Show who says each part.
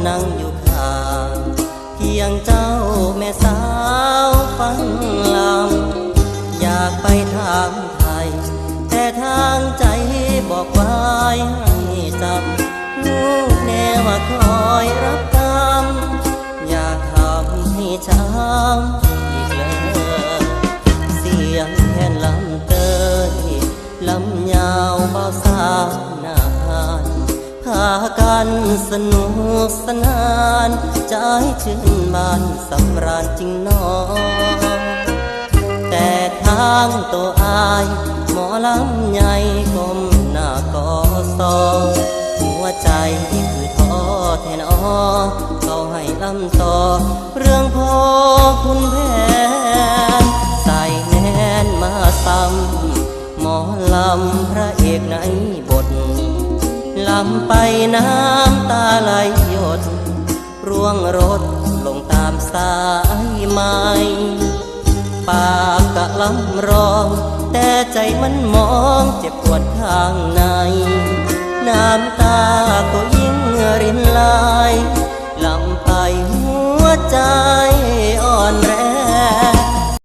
Speaker 1: นั่งอยู่ข้างเพียงเจ้าแม่สาวฟังลำอยากไปถามไทยแต่ทางใจบอกไว้ให้จำลูกแน่ว่าคอยรับกรรมอยากทำให้ช้ำอีกเลยเสียงแค่ลำเตยลำยาวเบาสาวนาพากันสนุกสนานใจชื่นบานสำราญจริงน้องแต่ทางตัวอายหมอลำใหญ่ก้มหน้ากอซอหัวใจคือท้อแทนเขาให้ลำต่อเรื่องพ่อคุณแผนใส่แน่นมาซ้ำหมอลำพระเอกในบทลำไปน้ำตาไหลหยดร่วงรถลงตามสายไม้ปากกะลำร้องแต่ใจมันมองเจ็บปวดข้างในน้ำตาก็ยิ่งรินไหลลำไปหัวใจ